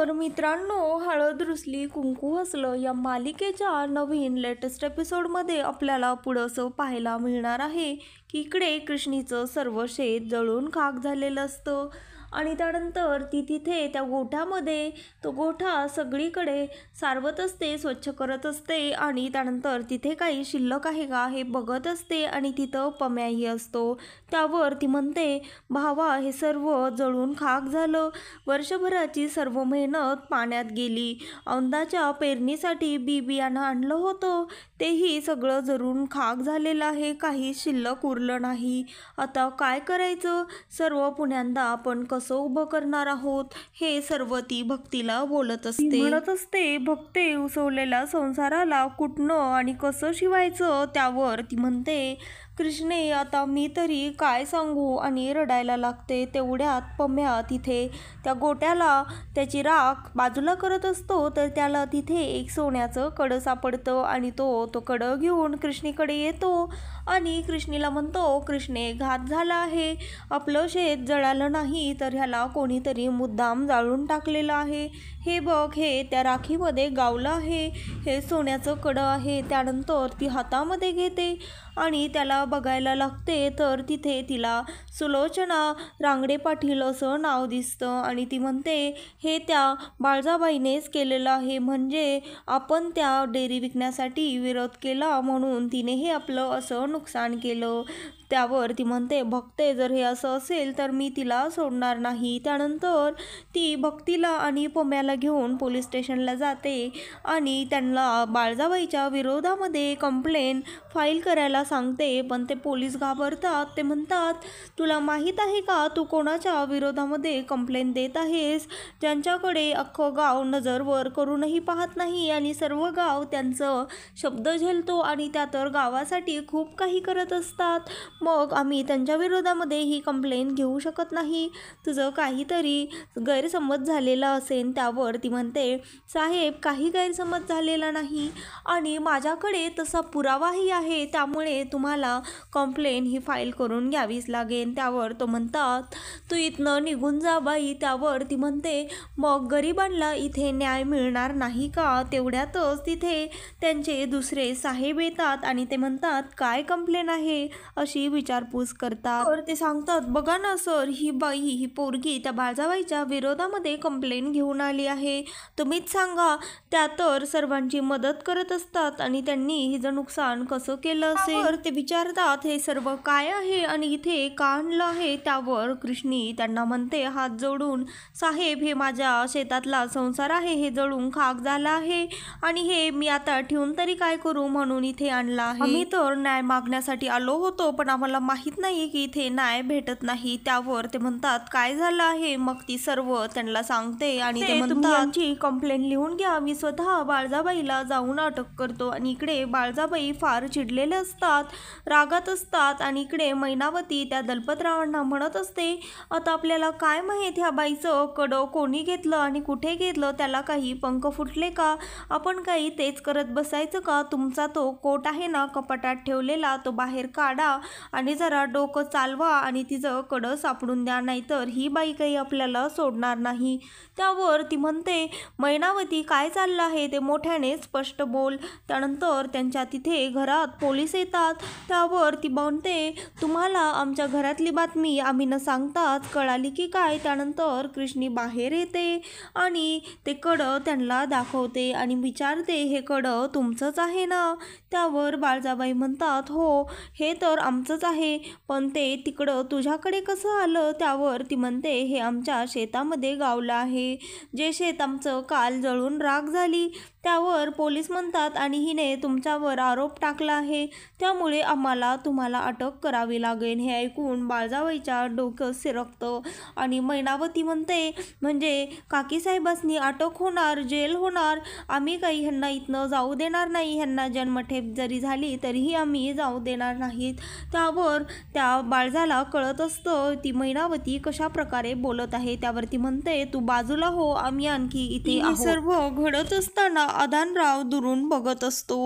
तर मित्रांनो, हळद रुसली कुंकू हसलं या मालिकेच्या नवीन लेटेस्ट एपिसोडमध्ये आपल्याला पुढंसं पाहायला मिळणार आहे की इकडे कृष्णीचं सर्व शेत जळून खाक झालेलं असतं आणि त्यानंतर ती तिथे त्या गोठ्यामध्ये तो गोठा सगळीकडे सारवत असते, स्वच्छ करत असते आणि त्यानंतर तिथे काही शिल्लक आहे का हे बघत असते आणि तिथं पम्याही असतो. त्यावर ती म्हणते, भावा हे सर्व जळून खाक झालं, वर्षभराची सर्व मेहनत पाण्यात गेली, औंदाच्या पेरणीसाठी बियाणं आणलं होतं तेही सगळं जळून खाक झालेलं आहे, काही शिल्लक उरलं नाही. आता काय करायचं, सर्व पुण्यांदा आपण कसं उभं करणार आहोत, हे सर्व ती भक्तीला बोलत असते. म्हणत असते, भक्ते उसवलेल्या संसाराला कुठनं आणि कसं शिवायचं. त्यावर ती म्हणते, कृष्णे आता मी तरी काय सांगू आणि रडायला लागते. तेवढ्यात पम्या तिथे त्या गोट्याला त्याची राख बाजूला करत असतो तर त्याला तिथे एक सोन्याचं कडं सापडतं आणि तो कडं घेऊन कृष्णीकडे येतो आणि कृष्णीला म्हणतो, कृष्णे घात झाला आहे, आपलं शेत जळालं नाही तर ह्याला कोणीतरी मुद्दाम जाळून टाकलेलं आहे. हे बघ, हे त्या राखीमध्ये गावलं आहे, हे सोन्याचं कडं आहे. त्यानंतर ती हातामध्ये घेते आणि त्याला बघायला लागते तर तिथे तिला सुलोचना रांगडे पाटील असं नाव दिसतं आणि ती म्हणते, हे त्या बाळजाबाईनेच केलेलं आहे, म्हणजे आपण त्या डेअरी विकण्यासाठी विरोध केला म्हणून तिने हे आपलं असं नुकसान केलं. त्यावर ती म्हणते, भक्ते जर हे असं असेल तर मी तिला सोडणार नाही. त्यानंतर ती भक्तीला आणि पम्याला घेऊन पोलीस स्टेशनला जाते आणि त्यांना बाळजाबाईच्या विरोधामध्ये कंप्लेन फाईल करायला सांगते. पण ते पोलीस घाबरतात. ते म्हणतात, तुला माहीत आहे का तू कोणाच्या विरोधामध्ये कंप्लेन देत आहेस, ज्यांच्याकडे अख्खं गाव नजरवर करूनही पाहत नाही आणि सर्व गाव त्यांचं शब्द झेलतो आणि त्या तर गावासाठी खूप काही करत असतात. मग आम्ही त्यांच्या विरोधामध्ये ही कंप्लेन घेऊ शकत नाही, तुझं काहीतरी गैरसमज झालेला असेल. त्यावर ती म्हणते, साहेब काही गैरसमज झालेला नाही आणि माझ्याकडे तसा पुरावाही आहे, त्यामुळे तुम्हाला कंप्लेन ही फाईल करून घ्यावीच लागेल. त्यावर तो म्हणतात, तू इथनं निघून जा बाई. त्यावर ती म्हणते, मग गरिबांना इथे न्याय मिळणार नाही का. तेवढ्यातच तिथे त्यांचे दुसरे साहेब येतात आणि ते म्हणतात, काय कंप्लेन आहे अशी विचारपूस करतात. तर ते सांगतात, बघा ना सर, ही बाई ही पोरगी त्या बाळजाबाईच्या विरोधामध्ये कंप्लेन घेऊन आली आहे, तुम्हीच सांगा. त्या तर सर्वांची मदत करत असतात आणि त्यांनी हिचं नुकसान कसं केलं असेल. तर ते विचारतात, हे सर्व काय आहे आणि इथे का आणलं आहे. त्यावर कृष्णी त्यांना म्हणते हात जोडून, साहेब हे माझ्या शेतातला संसार आहे, हे जळून खाक झाला आहे आणि हे मी आता ठेवून तरी काय करू म्हणून इथे आणला आहे. आम्ही तर न्याय मागण्यासाठी आलो होतो पण आम्हाला माहित नाही की इथे न्याय भेटत नाही. त्यावर ते म्हणतात, काय झालं आहे. मग ती सर्व त्यांना सांगते आणि ते म्हणतात, यांची कंप्लेंट लिहून घ्या, मी स्वतः बाळजाबाईला जाऊन अटक करतो. आणि इकडे बाळजाबाई फार चिडलेले असतात, रागात असतात आणि इकडे मैनावती त्या दलपतरावांना म्हणत असते, आता आपल्याला काय माहीत ह्या बाईचं कडं कोणी घेतलं आणि कुठे घेतलं, त्याला काही पंख फुटले का, आपण काही तेच करत बसायचं का. तुमचा तो कोट आहे ना कपाटात ठेवलेला, तो बाहेर काढा आणि जरा डोकं चालवा आणि तिचं कडं सापडून द्या, नाहीतर ही बाई काही आपल्याला सोडणार नाही. त्यावर ती म्हणते, मैनावती काय चाललं आहे ते मोठ्याने स्पष्ट बोल. त्यानंतर त्यांच्या तिथे घरात पोलीस येतात. त्यावर ती म्हणते, तुम्हाला आमच्या घरातली बातमी आम्ही न सांगताच कळाली की काय. त्यानंतर कृष्णी बाहेर येते आणि ते कडं त्यांना दाखवते आणि विचारते, हे कडं तुमचंच आहे ना. त्यावर बाळजाबाई म्हणतात, हो हे तर आमचंच आहे, पण ते तिकडं तुझ्याकडे कसं आलं. त्यावर ती म्हणते, हे आमच्या शेतामध्ये गावलं आहे, जे शेत आमचं काल जळून राख झाली. त्यावर पोलीस म्हणतात, आणि हिने तुमच्यावर आरोप टाकला आहे, त्यामुळे आम्हाला तुम्हाला अटक करावी लागेल. हे ऐकून बाळजाबाईच्या डोकं सिरकतं आणि मैनावती म्हणते, म्हणजे काकीसाहेबांनी अटक होणार, जेल होणार, आम्ही काही ह्यांना इथनं जाऊ देणार नाही, ह्यांना जन्मठेप जरी झाली तरीही आम्ही जाऊ देणार नाहीत. त्यावर त्या बाळजाला कळत असतं ती मैनावती कशा प्रकारे बोलत आहे. त्यावरती म्हणते, तू बाजूला हो, आम्ही आणखी इथे आहोत. सर्व घडत असताना अधानराव दुरून बघत असतो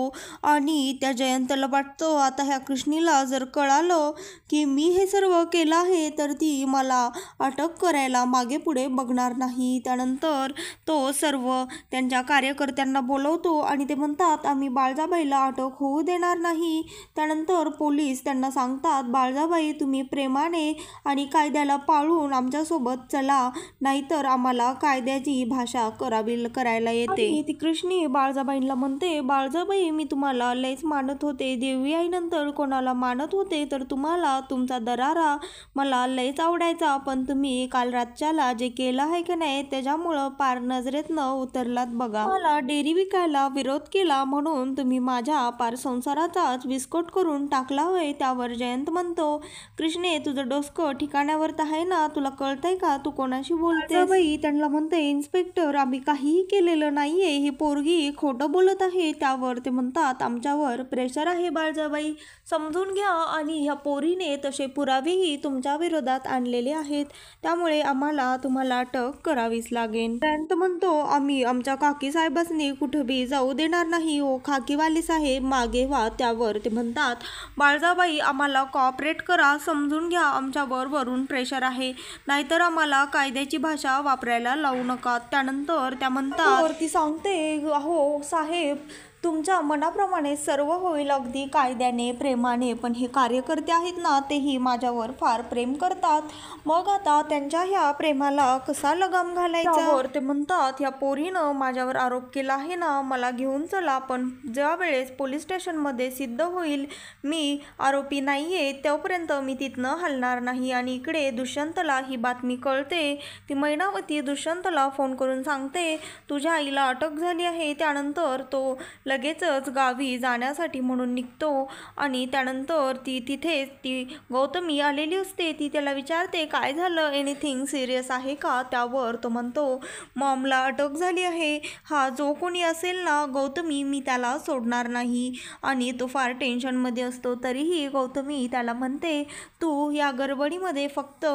आणि त्या जयंतला वाटतं आता ह्या कृष्णीला जर कळालं की मी हे सर्व केलं आहे तर ती मला अटक करायला मागे पुढे बघणार नाही. त्यानंतर तो सर्व त्यांच्या कार्यकर्त्यांना बोलवतो आणि ते म्हणतात, आम्ही बाळजाबाईला अटक होऊ देणार नाही. त्यानंतर पोलीस त्यांना सांगतात, बाळजाबाई तुम्ही प्रेमाने आणि कायद्याला पाळून आमच्यासोबत चला, नाहीतर आम्हाला कायद्याची भाषा करायला येते. ती कृष्णी बाळजाबाईंना म्हणते, बाळजाबाई मी तुम्हाला लयच मानत होते, देवी आईनंतर कोणाला मानत होते तर तुम्हाला. तुमचा दरारा मला लयच आवडायचा, पण तुम्ही काल रातच्याला जे केलं आहे की नाही त्याच्यामुळं पार नजरेतनं उतरलात बघा. मला डेअरी विकायला विरोध केला म्हणून तुम्ही माझ्या पार संसाराचाच विस्कट करून टाकला होय. त्यावर जयंत म्हणतो, कृष्णे तुझं डोसकं ठिकाण्यावर तर आहे ना, तुला कळतंय का तू कोणाशी बोलते. बाई त्यांना म्हणते, इन्स्पेक्टर आम्ही काहीही केलेलं नाहीये, ही पोरगी खोटं बोलत आहे. त्यावर ते म्हणतात, आमच्यावर प्रेशर आहे बाळजाबाई, समजून घ्या, आणि ह्या पोरीने तसे पुरावेही तुमच्या विरोधात आणलेले आहेत, त्यामुळे आम्हाला तुम्हाला अटक करावीच लागेल. जयंत म्हणतो, आम्ही आमच्या काकी साहेबांनी कुठं बी जाऊ देणार नाही हो खाकीवाली साहेब, मागे व्हा. त्यावर ते म्हणतात, बाळजाबाई आम्हाला कॉपरेट करा, समजून घ्या, आमच्यावर वरून प्रेशर आहे, नाहीतर आम्हाला कायद्याची भाषा वापरायला लावू नका. त्यानंतर त्या म्हणतात, ती सांगते, अहो साहेब तुमच्या मनाप्रमाणे सर्व होईल अगदी कायद्याने प्रेमाने, पण हे कार्यकर्ते आहेत ना तेही माझ्यावर फार प्रेम करतात, मग आता त्यांच्या ह्या प्रेमाला कसा लगाम घालायचा. ते म्हणतात, ह्या पोरीनं माझ्यावर आरोप केला आहे ना, मला घेऊन चला, पण ज्या वेळेस पोलीस स्टेशनमध्ये सिद्ध होईल मी आरोपी नाहीये तोपर्यंत मी तिथनं हलणार नाही. आणि इकडे दुष्यंतला ही बातमी कळते. ती मैनावती दुष्यंतला फोन करून सांगते, तुझ्या आईला अटक झाली आहे. त्यानंतर तो लगेचच गावी जाण्यासाठी म्हणून निघतो आणि त्यानंतर तिथेच ती गौतमी आलेली असते. ती त्याला विचारते, काय झालं, एनिथिंग सिरियस आहे का. त्यावर तो म्हणतो, मॉमला अटक झाली आहे, हा जो कोणी असेल ना गौतमी मी त्याला सोडणार नाही. आणि तो फार टेन्शनमध्ये असतो. तरीही गौतमी त्याला म्हणते, तू या गडबडीमध्ये फक्त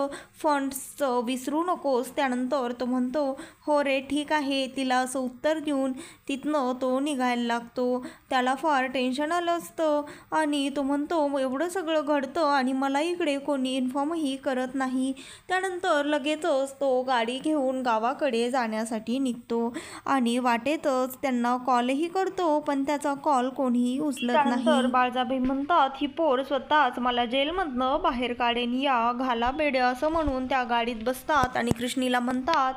फंड्सचं विसरू नकोस. त्यानंतर तो म्हणतो, हो रे ठीक आहे. तिला असं उत्तर देऊन तिथनं तो निघायला लागतो. त्याला फार टेन्शन आलं असतं आणि तो म्हणतो, एवढं सगळं घडतं आणि मला इकडे कोणी इन्फॉर्मही करत नाही. त्यानंतर लगेचच तो गाडी घेऊन गावाकडे जाण्यासाठी निघतो आणि वाटेतच त्यांना कॉलही करतो, पण त्याचा कॉल कोणीही उचलत नाही. बाळजाबाई म्हणतात, ही पोर स्वतःच मला जेलमधनं बाहेर काढेन, या घाला बेड्या, असं म्हणून त्या गाडीत बसतात आणि कृष्णीला म्हणतात,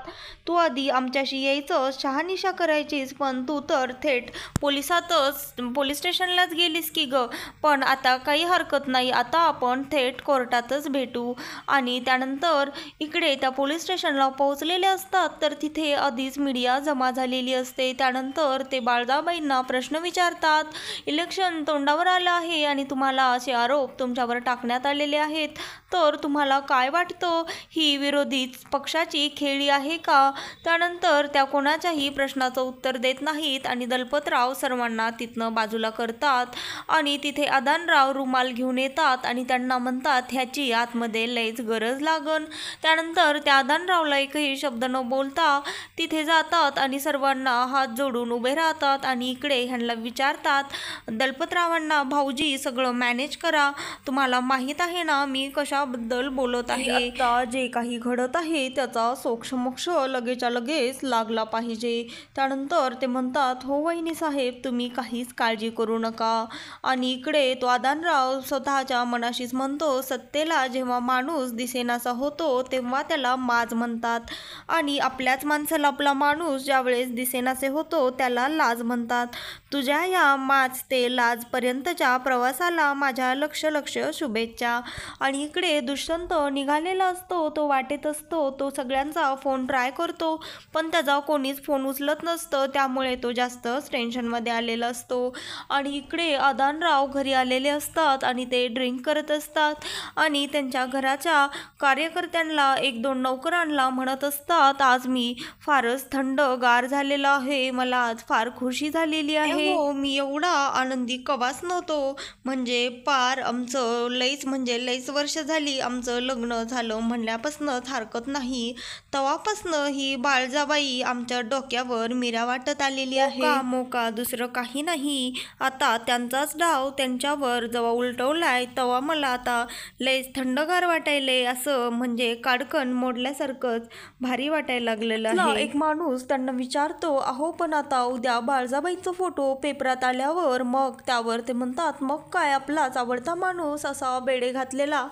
तू आधी आमच्याशी यायचं, शहानिशा करायचीस, पण तू तर थेट पोलीस स्टेशनलाच गेलीस की ग. पण आता काही हरकत नाही, आता आपण थेट कोर्टातच भेटू. आणि त्यानंतर इकडे त्या पोलीस स्टेशनला पोहोचलेले असतात तर तिथे आधीच मीडिया जमा झालेली असते. त्यानंतर ते बाळजाबाईंना प्रश्न विचारतात, इलेक्शन तोंडावर आलं आहे आणि तुम्हाला असे आरोप तुमच्यावर टाकण्यात आलेले आहेत, तर तुम्हाला काय वाटतं, ही विरोधी पक्षाची खेळी आहे का. त्यानंतर त्या कोणाच्याही प्रश्नाचं उत्तर देत नाहीत आणि दलपतराव सर्वांना तिथनं बाजूला करतात आणि तिथे अधानराव रुमाल घेऊन येतात आणि त्यांना म्हणतात, ह्याची आतमध्ये लयच गरज लागन. त्यानंतर त्या अधानरावला एकही शब्द न बोलता तिथे जातात आणि सर्वांना हात जोडून उभे राहतात आणि इकडे ह्यांना विचारतात, दलपतरावांना, भाऊजी सगळं मॅनेज करा, तुम्हाला माहीत आहे ना मी कशाबद्दल बोलत आहे, आता जे काही घडत आहे त्याचा सोक्षमोक्ष लगेच्या लगेच लागला पाहिजे. त्यानंतर ते म्हणतात, हो वहिनी साहेब तुम्ही काहीच काळजी करू नका. आणि इकडे तो अधानराव स्वतःच्या मनाशीच म्हणतो, सत्तेला जेव्हा माणूस दिसेनासा होतो तेव्हा त्याला माज म्हणतात आणि आपल्याच माणसाला आपला माणूस ज्यावेळेस दिसेनासे होतो त्याला लाज म्हणतात. तुझ्या या माज ते लाजपर्यंतच्या प्रवासाला माझ्या लक्ष शुभेच्छा. आणि इकडे दुष्यंत निघालेला असतो, तो वाटेत असतो, तो सगळ्यांचा फोन ट्राय करतो पण त्याचा कोणीच फोन उचलत नसतं, त्यामुळे तो जास्तच टेन्शनमध्ये फ्लॅटमध्ये आलेला असतो आणि इकडे अदानराव घरी आलेले असतात आणि ते ड्रिंक करत असतात आणि त्यांच्या घराच्या कार्यकर्त्यांना 1-2 नौकरांना म्हणत असतात, आज मी फारच थंडगार झालेला आहे, मला आज फार खुशी झालेली आहे. हो, मी एवढा आनंदी कवाच नव्हतो, म्हणजे पार आमचं लईच वर्ष झाली आमचं लग्न झालं म्हणल्यापासूनच हरकत नाही. तेव्हापासनं ही बाळजाबाई आमच्या डोक्यावर मिरा वाटत आलेली आहे. मोका दुसरं काही नाही. आता त्यांचाच डाव त्यांच्यावर जेव्हा उलटवलाय तेव्हा मला आता लईच थंडगार वाटायले, असं म्हणजे काडकन मोडल्यासारखंच भारी वाटायला लागलेलं आहे. एक माणूस त्यांना विचारतो, अहो पण आता उद्या बाळजाबाईचा फोटो पेपरात आल्यावर मग त्यावर ते म्हणतात, मग काय आपलाच आवडता माणूस असा बेडे घातलेला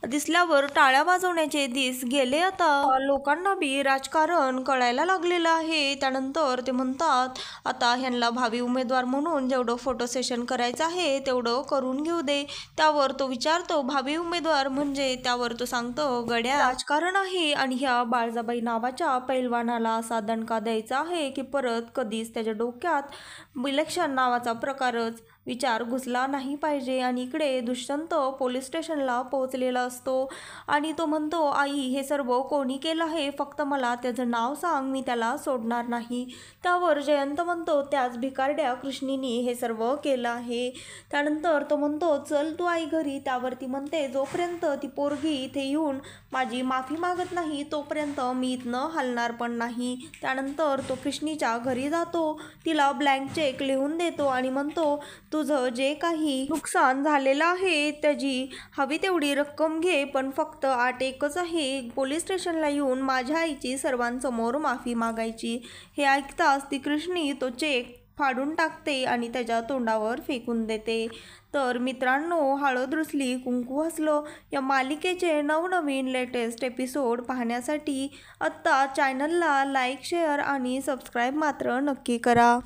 दिसल्यावर टाळ्या वाजवण्याचे दिस गेले. आता लोकांना बी राजकारण कळायला लागलेलं आहे. त्यानंतर ते म्हणतात, आता ह्यांना भावी उमेदवार म्हणून जेवढं फोटो सेशन करायचं आहे तेवढं करून घेऊ दे. त्यावर तो विचारतो, भावी उमेदवार म्हणजे? त्यावर तो सांगतो, गड्या राजकारण आहे आणि ह्या बाळजाबाई नावाच्या पैलवानाला असा दणका द्यायचा आहे की परत कधीच त्याच्या डोक्यात इलेक्शन नावाचा प्रकारच विचार घुसला नाही पाहिजे. आणि इकडे दुष्यंत पोलीस स्टेशनला पोहोचलेला असतो आणि तो म्हणतो, आई हे सर्व कोणी केलं आहे, फक्त मला त्याचं नाव सांग, मी त्याला सोडणार नाही. त्यावर जयंत म्हणतो, त्याच भिकारड्या कृष्णीनी हे सर्व केलं आहे. त्यानंतर तो म्हणतो, चल तू आई घरी. त्यावर ती म्हणते, जोपर्यंत ती पोरगी इथे येऊन माझी माफी मागत नाही तोपर्यंत मी इथनं हलणार पण नाही. त्यानंतर तो कृष्णीच्या घरी जातो, तिला ब्लँक चेक लिहून देतो आणि म्हणतो, तुझं जे काही नुकसान झालेलं आहे त्याची हवी तेवढी रक्कम घे, पण फक्त अट एकच आहे, पोलीस स्टेशनला येऊन माझ्या आईची सर्वांसमोर माफी मागायची. हे ऐकताच ती कृष्णी तो चेक फाडून टाकते आणि त्याच्या तोंडावर फेकून देते. तर मित्रांनो, हळद रुसली कुंकू हसलं या मालिकेचे नवनवीन लेटेस्ट एपिसोड पाहण्यासाठी आत्ता चॅनलला लाईक, शेअर आणि सबस्क्राईब मात्र नक्की करा.